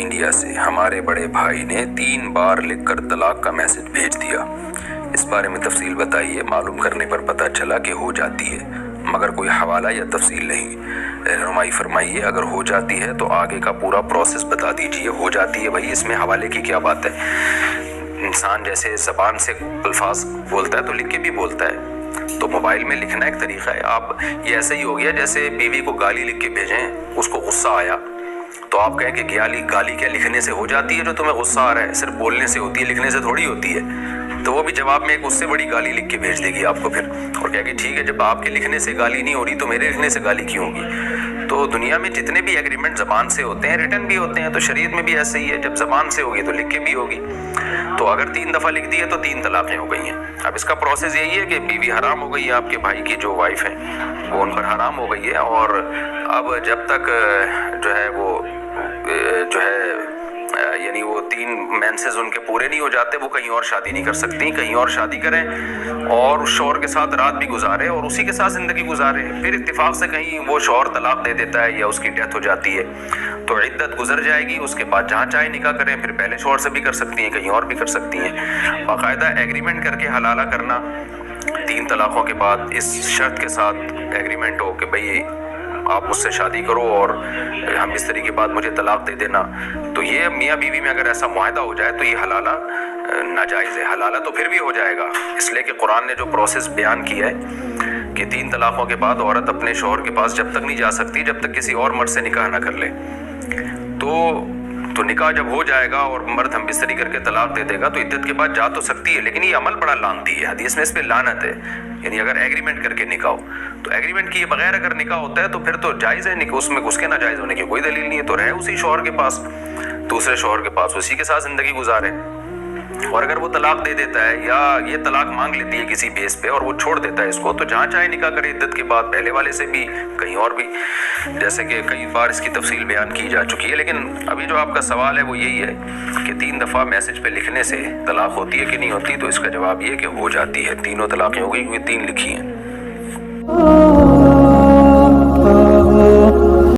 India سے ہمارے بڑے بھائی نے 3 بار لکھ کر طلاق کا میسج بھیج دیا، اس بارے میں تفصیل بتائیے۔ معلوم کرنے پر پتہ چلا کہ ہو جاتی ہے مگر کوئی حوالہ یا تفصیل نہیں، رہنمائی فرمائیے۔ اگر ہو جاتی ہے تو آگے کا پورا پروسیس بتا دیجیے۔ ہو جاتی ہے بھائی، اس میں حوالے کی کیا بات ہے؟ انسان جیسے زبان سے الفاظ بولتا ہے تو لکھ کے بھی بولتا ہے، تو موبائل میں لکھنا ایک طریقہ ہے۔ آپ یہ ایسا ہی ہو گیا جیسے بیوی کو گالی لکھ کے بھیجیں، اس کو غصہ آیا تو آپ کہیں کہ گالی کیا لکھنے سے ہو جاتی ہے؟ جو تمہیں غصہ آ رہا ہے صرف بولنے سے ہوتی ہے، لکھنے سے تھوڑی ہوتی ہے۔ تو وہ بھی جواب میں ایک اس سے بڑی گالی لکھ کے بھیج دے گی آپ کو پھر، اور کہے کہ ٹھیک ہے جب آپ کے لکھنے سے گالی نہیں ہو رہی تو میرے لکھنے سے گالی کیوں ہوگی؟ تو دنیا میں جتنے بھی ایگریمنٹ زبان سے ہوتے ہیں ریٹن بھی ہوتے ہیں، تو شریعت میں بھی ایسے ہی ہے، جب زبان سے ہوگی تو لکھ کے بھی ہوگی۔ تو اگر 3 دفعہ لکھ دی ہے تو 3 طلاقیں ہو گئی ہیں۔ اب اس کا پروسیس یہی ہے کہ بیوی حرام ہو گئی ہے، آپ کے بھائی کی جو وائف ہیں وہ ان پر حرام ہو گئی ہے، اور اب جب تک یعنی وہ 3 مینسز ان کے پورے نہیں ہو جاتے وہ کہیں اور شادی نہیں کر سکتی۔ کہیں اور شادی کریں اور اس شوہر کے ساتھ رات بھی گزارے اور اسی کے ساتھ زندگی گزارے، پھر اتفاق سے کہیں وہ شوہر طلاق دے دیتا ہے یا اس کی ڈیتھ ہو جاتی ہے تو عدت گزر جائے گی، اس کے بعد جہاں چاہے نکاح کریں، پھر پہلے شوہر سے بھی کر سکتی ہیں، کہیں اور بھی کر سکتی ہیں۔ باقاعدہ ایگریمنٹ کر کے حلالہ کرنا 3 طلاقوں کے بعد، اس شرط کے ساتھ ایگریمنٹ ہو کہ بھئی آپ مجھ سے شادی کرو اور ہم بستری کے بعد مجھے طلاق دے دینا، تو یہ میاں بیوی میں اگر ایسا معاہدہ ہو جائے تو یہ حلالہ ناجائز ہے۔ حلالہ تو پھر بھی ہو جائے گا، اس لیے کہ قرآن نے جو پروسیس بیان کیا ہے کہ 3 طلاقوں کے بعد عورت اپنے شوہر کے پاس جب تک نہیں جا سکتی جب تک کسی اور مرد سے نکاح نہ کر لے، تو نکاح جب ہو جائے گا اور مرد ہم بستری کر کے طلاق دے دے گا تو عدت کے بعد جا تو سکتی ہے، لیکن یہ عمل بڑا لعنتی ہے، حدیث میں اس پہ لعنت ہے۔ یعنی اگر ایگریمنٹ کر کے نکاح ہو تو ایگریمنٹ کیے بغیر اگر نکاح ہوتا ہے تو پھر تو جائز ہے، اس میں گھس کے ناجائز ہونے کی کوئی دلیل نہیں ہے، تو رہے اسی شوہر کے پاس، دوسرے شوہر کے پاس، اسی کے ساتھ زندگی گزارے۔ اور اگر وہ طلاق دے دیتا ہے یا یہ طلاق مانگ لیتی ہے کسی بیس پہ اور وہ چھوڑ دیتا ہے اس کو، تو جہاں چاہے نکاح کرے عدت کے بعد، پہلے والے سے بھی کہیں اور بھی، جیسے کہ کئی بار اس کی تفصیل بیان کی جا چکی ہے۔ لیکن ابھی جو آپ کا سوال ہے وہ یہی ہے کہ 3 دفعہ میسج پہ لکھنے سے طلاق ہوتی ہے کہ نہیں ہوتی، تو اس کا جواب یہ ہے کہ ہو جاتی ہے۔ 3 طلاقیں ہو گئی کیونکہ 3 لکھی ہیں۔